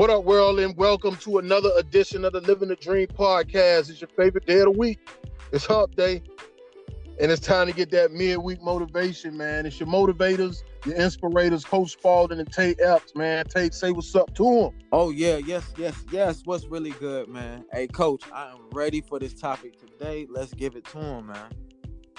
What up, world, and welcome to another edition of the Living the Dream podcast. It's your favorite day of the week. It's Hump Day, and it's time to get that midweek motivation, man. It's your motivators, your inspirators, Coach Spaulding and Tay.epps, man. Tay, say what's up to them. Oh, yeah, yes. What's really good, man? Hey, Coach, I am ready for this topic today. Let's give it to him, man.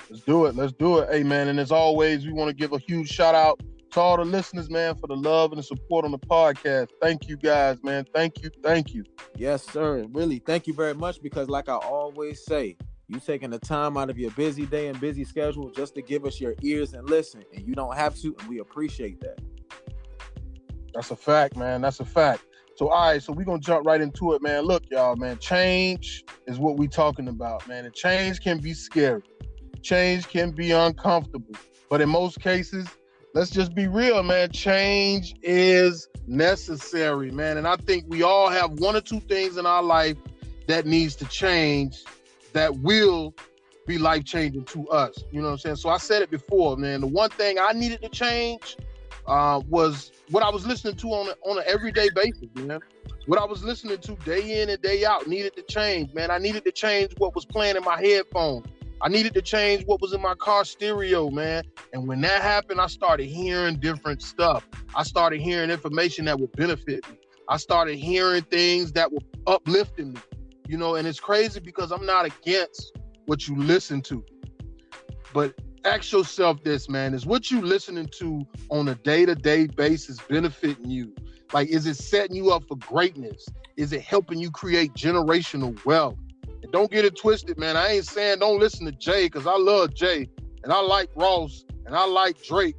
Let's do it. Hey, man, and as always, we want to give a huge shout out to all the listeners, man, for the love and the support on the podcast. Thank you, guys, man. Thank you. Yes, sir. Really, thank you very much because like I always say, you taking the time out of your busy day and busy schedule just to give us your ears and listen, and you don't have to, and we appreciate that. That's a fact, man. That's a fact. So, all right, so we're going to jump right into it, man. Look, y'all, man, change is what we talking about, man. And change can be scary. Change can be uncomfortable. But in most cases, let's just be real, man. Change is necessary, man. And I think we all have one or two things in our life that needs to change that will be life-changing to us. You know what I'm saying? So I said it before, man. The one thing I needed to change was what I was listening to on an everyday basis, man. What I was listening to day in and day out needed to change, man. I needed to change what was playing in my headphones. I needed to change what was in my car stereo, man. And when that happened, I started hearing different stuff. I started hearing information that would benefit me. I started hearing things that were uplifting me, you know, and it's crazy because I'm not against what you listen to. But ask yourself this, man, is what you listening to on a day-to-day basis benefiting you? Like, is it setting you up for greatness? Is it helping you create generational wealth? And don't get it twisted, man. I ain't saying don't listen to Jay, because I love Jay and I like Ross and I like Drake,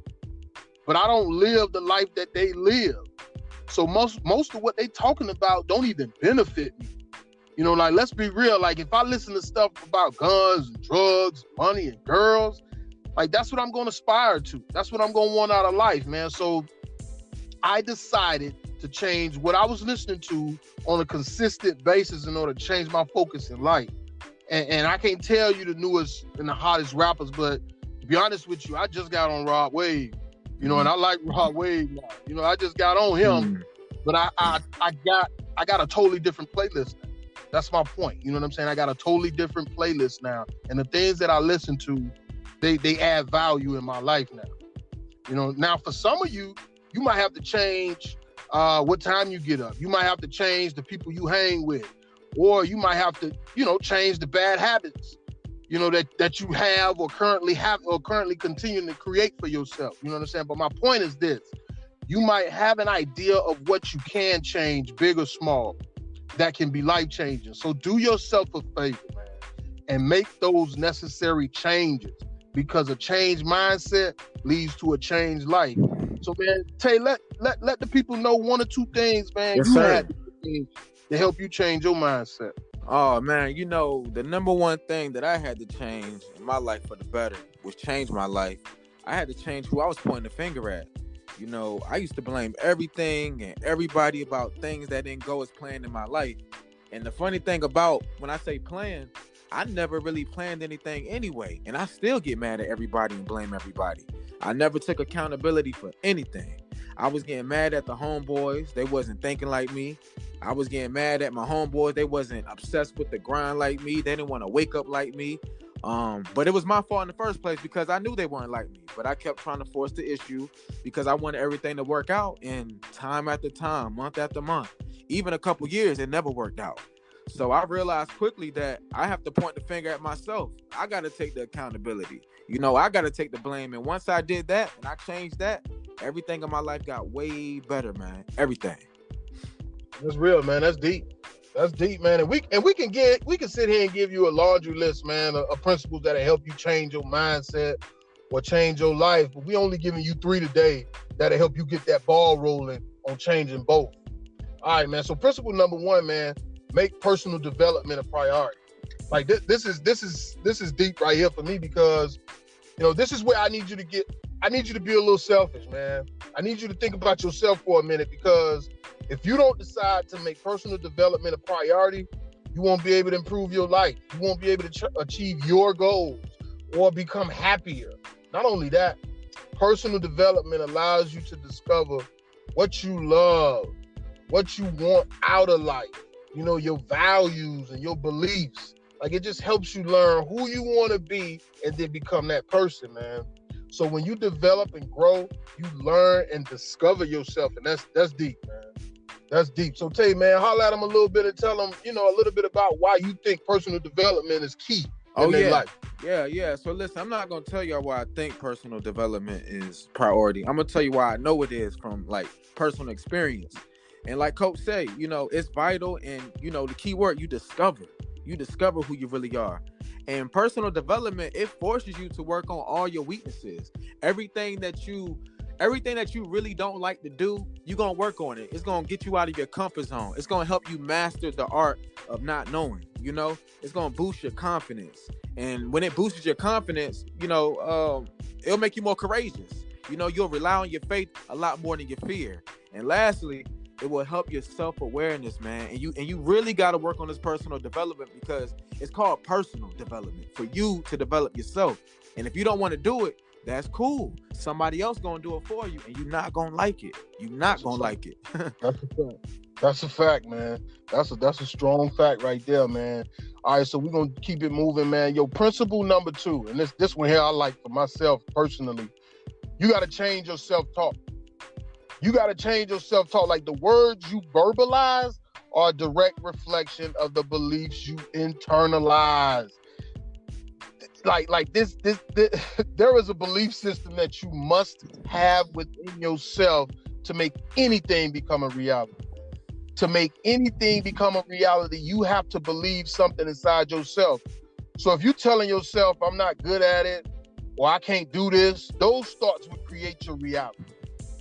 but I don't live the life that they live. So most of what they talking about don't even benefit me. You know, like, let's be real. Like, if I listen to stuff about guns and drugs, money and girls, like, that's what I'm going to aspire to. That's what I'm going to want out of life, man. So I decided to change what I was listening to on a consistent basis in order to change my focus in life. And I can't tell you the newest and the hottest rappers, but to be honest with you, I just got on Rod Wave, you know, and I like Rod Wave now. You know, I just got on him, but I got a totally different playlist now. That's my point. You know what I'm saying? I got a totally different playlist now. And the things that I listen to, they add value in my life now. You know, now for some of you, you might have to change what time you get up. You might have to change the people you hang with, or you might have to, you know, change the bad habits, you know, that you have or currently continuing to create for yourself. You know what I'm saying? But my point is this: you might have an idea of what you can change, big or small, that can be life changing. So do yourself a favor, man, and make those necessary changes, because a changed mindset leads to a changed life. So, man, Tay, let the people know one or two things, man, Yes, you sir. had to help you change your mindset. Oh, man, you know, the number one thing that I had to change in my life for the better was change my life. I had to change who I was pointing the finger at. You know, I used to blame everything and everybody about things that didn't go as planned in my life. And the funny thing about when I say plan, I never really planned anything anyway. And I still get mad at everybody and blame everybody. I never took accountability for anything. I was getting mad at the homeboys. They wasn't thinking like me. I was getting mad at my homeboys. They wasn't obsessed with the grind like me. They didn't want to wake up like me. But it was my fault in the first place because I knew they weren't like me. But I kept trying to force the issue because I wanted everything to work out. And time after time, month after month, even a couple years, it never worked out. So I realized quickly that I have to point the finger at myself. I got to take the accountability. You know, I got to take the blame. And once I did that and I changed that, everything in my life got way better, man. Everything. That's real, man. That's deep. That's deep, man. And we can sit here and give you a laundry list, man, of principles that'll help you change your mindset or change your life. But we only giving you 3 today that'll help you get that ball rolling on changing both. All right, man. So principle number 1, man, make personal development a priority. Like this is deep right here for me, because, you know, this is where I need you to be a little selfish, man. I need you to think about yourself for a minute, because if you don't decide to make personal development a priority, you won't be able to improve your life. You won't be able to achieve your goals or become happier. Not only that, personal development allows you to discover what you love, what you want out of life, you know, your values and your beliefs. Like, it just helps you learn who you want to be and then become that person, man. So when you develop and grow, you learn and discover yourself, and that's deep, man. That's deep. So Tay, man, holler at them a little bit and tell them, you know, a little bit about why you think personal development is key in their life. Yeah. So listen, I'm not gonna tell y'all why I think personal development is priority. I'm gonna tell you why I know it is from like personal experience. And like Coach say, you know, it's vital, and you know, the key word, you discover who you really are. And personal development, it forces you to work on all your weaknesses. Everything that you really don't like to do, you're gonna work on it. It's gonna get you out of your comfort zone. It's gonna help you master the art of not knowing. You know, it's gonna boost your confidence. And when it boosts your confidence, you know, it'll make you more courageous. You know, you'll rely on your faith a lot more than your fear. And lastly, it will help your self-awareness, man. And you really got to work on this personal development, because it's called personal development, for you to develop yourself. And if you don't want to do it, that's cool. Somebody else gonna do it for you, and you're not gonna like it. You're not gonna like it. That's a fact. That's a fact, man. That's a strong fact right there, man. All right, so we're gonna keep it moving, man. Yo, principle number 2, and this one here I like for myself personally. You got to change your self-talk. You got to change your self-talk. Like, the words you verbalize are a direct reflection of the beliefs you internalize. Like this there is a belief system that you must have within yourself to make anything become a reality. To make anything become a reality, you have to believe something inside yourself. So if you're telling yourself, I'm not good at it, or I can't do this, those thoughts will create your reality.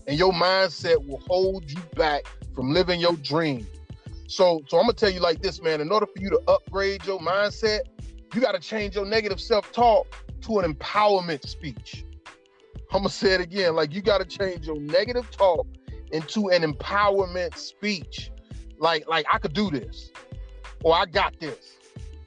And your mindset will hold you back from living your dream. So I'm gonna tell you like this, man. In order for you to upgrade your mindset, you got to change your negative self-talk to an empowerment speech. I'm gonna say it again. Like, you got to change your negative talk into an empowerment speech. Like I could do this, or I got this.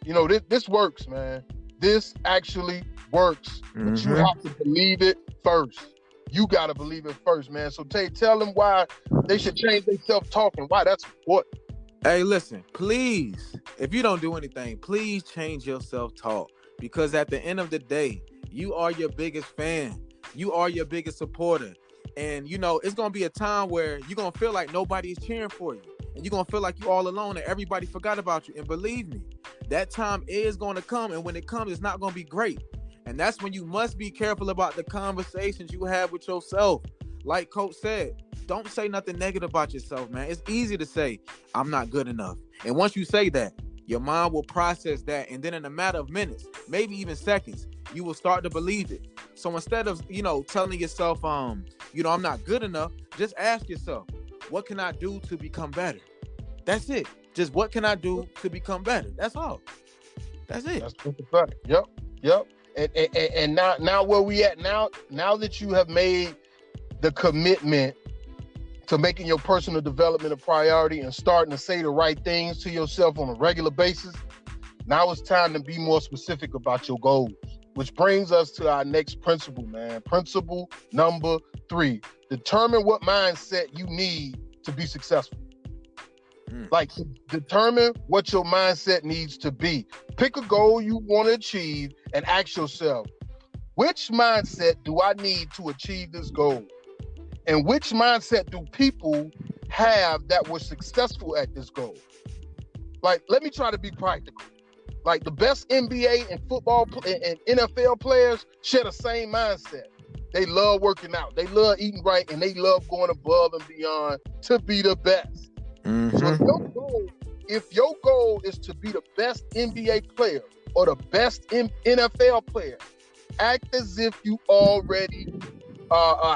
You know, this works, man. This actually works, but you have to believe it first. You got to believe it first, man. So Tay, tell them why they should change their self-talk and why that's important. Hey, listen, please, if you don't do anything, please change your self-talk, because at the end of the day, you are your biggest fan. You are your biggest supporter. And, you know, it's going to be a time where you're going to feel like nobody is cheering for you. And you're going to feel like you're all alone and everybody forgot about you. And believe me, that time is going to come. And when it comes, it's not going to be great. And that's when you must be careful about the conversations you have with yourself. Like Coach said, don't say nothing negative about yourself, man. It's easy to say, I'm not good enough. And once you say that, your mind will process that. And then in a matter of minutes, maybe even seconds, you will start to believe it. So instead of, you know, telling yourself, you know, I'm not good enough, just ask yourself, what can I do to become better? That's it. Just what can I do to become better? That's all. That's it. That's the fact. Yep. And now where we at now that you have made the commitment to making your personal development a priority and starting to say the right things to yourself on a regular basis, now it's time to be more specific about your goals, which brings us to our next principle, man. Principle number 3, determine what mindset you need to be successful. Like, determine what your mindset needs to be. Pick a goal you want to achieve and ask yourself, which mindset do I need to achieve this goal? And which mindset do people have that were successful at this goal? Like, let me try to be practical. Like, the best NBA and football and NFL players share the same mindset. They love working out. They love eating right, and they love going above and beyond to be the best. So if your goal is to be the best NBA player or the best NFL player, act as if you already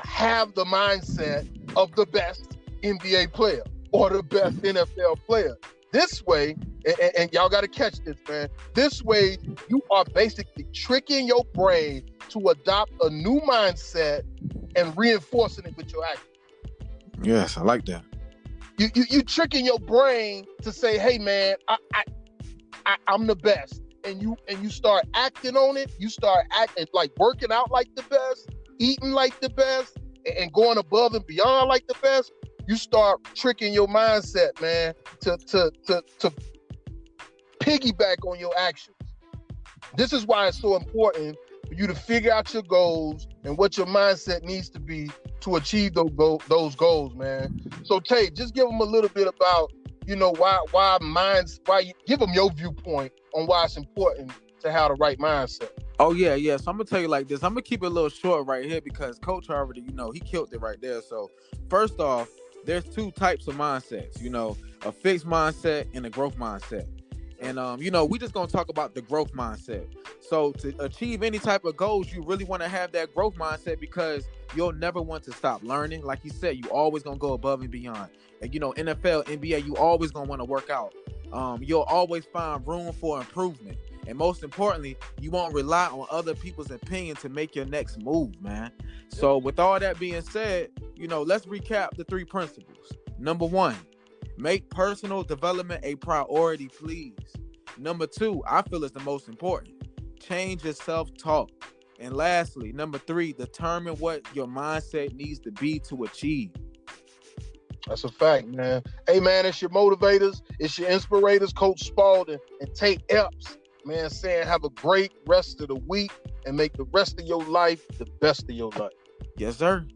have the mindset of the best NBA player or the best NFL player. This way, and y'all got to catch this, man. This way, you are basically tricking your brain to adopt a new mindset and reinforcing it with your action. Yes, I like that. You tricking your brain to say, "Hey, man, I'm the best," and you start acting on it. You start acting like working out like the best, eating like the best, and going above and beyond like the best. you start tricking your mindset, man, to piggyback on your actions. This is why it's so important for you to figure out your goals and what your mindset needs to be to achieve those goals, man. So Tay, just give them a little bit about, why you give them your viewpoint on why it's important to have the right mindset. Oh yeah. So I'm gonna tell you like this. I'm gonna keep it a little short right here because Coach already, he killed it right there. So first off, there's two types of mindsets. A fixed mindset and a growth mindset. And we just gonna talk about the growth mindset. So to achieve any type of goals, you really want to have that growth mindset because you'll never want to stop learning. Like you said, you always gonna go above and beyond. And NFL, NBA, you always gonna want to work out. You'll always find room for improvement. And most importantly, you won't rely on other people's opinion to make your next move, man. So with all that being said, let's recap the three principles. Number one, make personal development a priority, please. Number two, I feel is the most important. Change your self-talk. And lastly, number three, determine what your mindset needs to be to achieve. That's a fact, man. Hey, man, it's your motivators, it's your inspirators, Coach Spaulding and Tay.epps, man, saying have a great rest of the week and make the rest of your life the best of your life. Yes, sir.